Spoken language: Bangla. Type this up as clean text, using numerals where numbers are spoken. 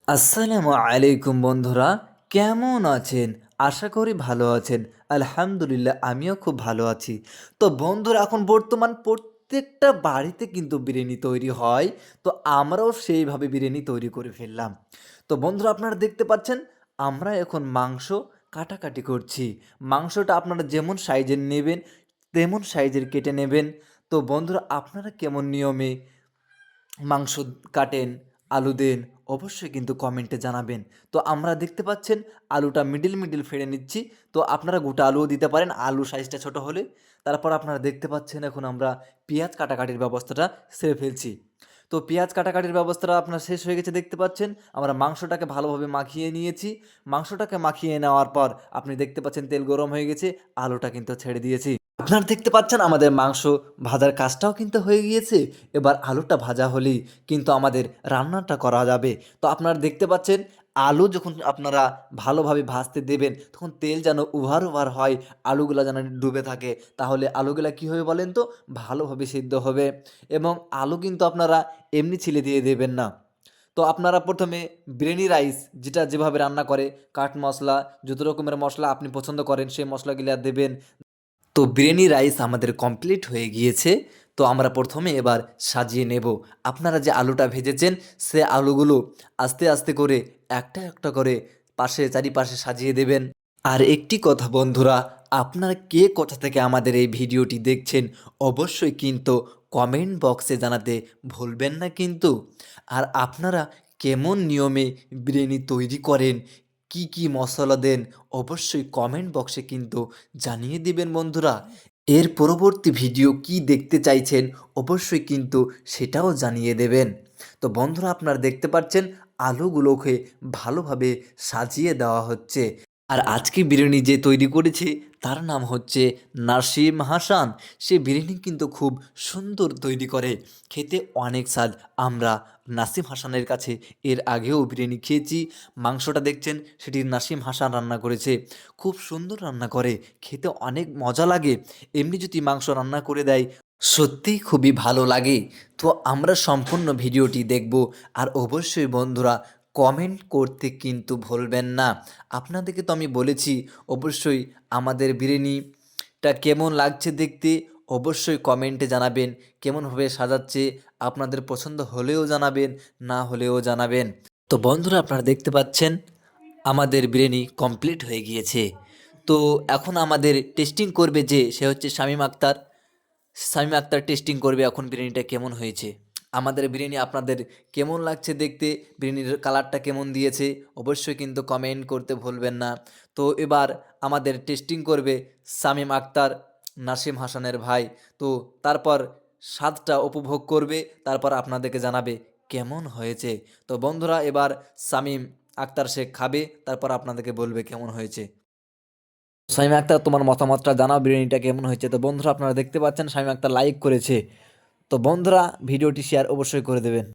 আসসালামু আলাইকুম বন্ধুরা, কেমন আছেন? আশা করি ভালো আছেন। আলহামদুলিল্লাহ আমিও খুব ভালো আছি। তো বন্ধুরা, এখন বর্তমান প্রত্যেকটা বাড়িতে কিন্তু বিরিয়ানি তৈরি হয়। তো আমরাও সেইভাবে বিরিয়ানি তৈরি করে ফেললাম। তো বন্ধুরা, আপনারা দেখতে পাচ্ছেন আমরা এখন মাংস কাটাকাটি করছি। মাংসটা আপনারা যেমন সাইজের নেবেন তেমন সাইজের কেটে নেবেন। তো বন্ধুরা, আপনারা কেমন নিয়মে মাংস কাটেন, আলু দেন, অবশ্যই কিন্তু কমেন্টে জানাবেন। তো আমরা দেখতে পাচ্ছেন আলুটা মিডল ফেড়ে নিচ্ছি। তো আপনারা গোটা আলুও দিতে পারেন, আলু সাইজটা ছোট হলে। তারপর আপনারা দেখতে পাচ্ছেন এখন আমরা পেঁয়াজ কাটাকাটির ব্যবস্থাটা সেরে ফেলছি। তো পেঁয়াজ কাটাকাটির ব্যবস্থাটা আপনার শেষ হয়ে গেছে দেখতে পাচ্ছেন। আমরা মাংসটাকে ভালোভাবে মাখিয়ে নিয়েছি। মাংসটাকে মাখিয়ে নেওয়ার পর আপনি দেখতে পাচ্ছেন তেল গরম হয়ে গেছে, আলুটা কিন্তু ছেড়ে দিয়েছি। আপনারা দেখতে পাচ্ছেন আমাদের মাংস ভাজার কাজটাও কিন্তু হয়ে গিয়েছে। এবার আলুটা ভাজা হলেই কিন্তু আমাদের রান্নাটা করা যাবে। তো আপনারা দেখতে পাচ্ছেন আলু যখন আপনারা ভালোভাবে ভাজতে দেবেন তখন তেল যেন উভার হয়, আলুগুলা যেন ডুবে থাকে। তাহলে আলুগুলা কী হবে বলেন তো? ভালোভাবে সিদ্ধ হবে। এবং আলু কিন্তু আপনারা এমনি ছিলে দিয়ে দেবেন না। তো আপনারা প্রথমে বিরিয়ানি রাইস যেটা যেভাবে রান্না করে কাঠ মশলা, যত রকমের মশলা আপনি পছন্দ করেন সেই মশলাগুলা দেবেন। তো বিরিয়ানি রাইস আমাদের কমপ্লিট হয়ে গিয়েছে। তো আমরা প্রথমে এবার সাজিয়ে নেব। আপনারা যে আলুটা ভেজেছেন সে আলুগুলো আস্তে আস্তে করে একটা একটা করে চারিপাশে সাজিয়ে দেবেন। আর একটি কথা বন্ধুরা, আপনারা কে কোথা থেকে আমাদের এই ভিডিওটি দেখছেন অবশ্যই কিন্তু কমেন্ট বক্সে জানাতে ভুলবেন না কিন্তু। আর আপনারা কেমন নিয়মে বিরিয়ানি তৈরি করেন, কি কি মশলা দেন, অবশ্যই কমেন্ট বক্সে কিন্তু জানিয়ে দিবেন বন্ধুরা। এর পরবর্তী ভিডিও কি দেখতে চাইছেন অবশ্যই কিন্তু সেটাও জানিয়ে দেবেন। তো বন্ধুরা, আপনারা দেখতে পাচ্ছেন আলুগুলোকে ভালোভাবে সাজিয়ে দেওয়া হচ্ছে। আর আজকে বিরিয়ানি যে তৈরি করেছে তার নাম হচ্ছে নাসিম হাসান। সে বিরিয়ানি কিন্তু খুব সুন্দর তৈরি করে, খেতে অনেক স্বাদ। আমরা নাসিম হাসানের কাছে এর আগেও বিরিয়ানি খেয়েছি। মাংসটা দেখছেন সেটি নাসিম হাসান রান্না করেছে, খুব সুন্দর রান্না করে, খেতে অনেক মজা লাগে। এমনি যদি মাংস রান্না করে দেয় সত্যিই খুবই ভালো লাগে। তো আমরা সম্পূর্ণ ভিডিওটি দেখব। আর অবশ্যই বন্ধুরা কমেন্ট করতে কিন্তু ভুলবেন না। আপনাদেরকে তো আমি বলেছি অবশ্যই আমাদের বিরিয়ানিটা কেমন লাগছে দেখতে অবশ্যই কমেন্টে জানাবেন। কেমনভাবে সাজাচ্ছে আপনাদের পছন্দ হলেও জানাবেন, না হলেও জানাবেন। তো বন্ধুরা, আপনারা দেখতে পাচ্ছেন আমাদের বিরিয়ানি কমপ্লিট হয়ে গিয়েছে। তো এখন আমাদের টেস্টিং করবে যে সে হচ্ছে শামীম আক্তার। শামীম আক্তার টেস্টিং করবে এখন বিরিয়ানিটা কেমন হয়েছে। আমাদের বিরিয়ানি আপনাদের কেমন লাগছে দেখতে, বিরিয়ানির কালারটা কেমন দিয়েছে অবশ্যই কিন্তু কমেন্ট করতে ভুলবেন না। তো এবার আমাদের টেস্টিং করবে শামীম আক্তার, নাসিম হাসানের ভাই। তো তারপর স্বাদটা উপভোগ করবে, তারপর আপনাদেরকে জানাবে কেমন হয়েছে। তো বন্ধুরা, এবার শামীম আক্তার সে খাবে, তারপর আপনাদেরকে বলবে কেমন হয়েছে। শামীম আক্তার, তোমার মতামতটা জানাও বিরিয়ানিটা কেমন হয়েছে। তো বন্ধুরা, আপনারা দেখতে পাচ্ছেন শামীম আক্তার লাইক করেছে। তো বন্ধুরা, ভিডিওটি শেয়ার অবশ্যই করে দেবেন।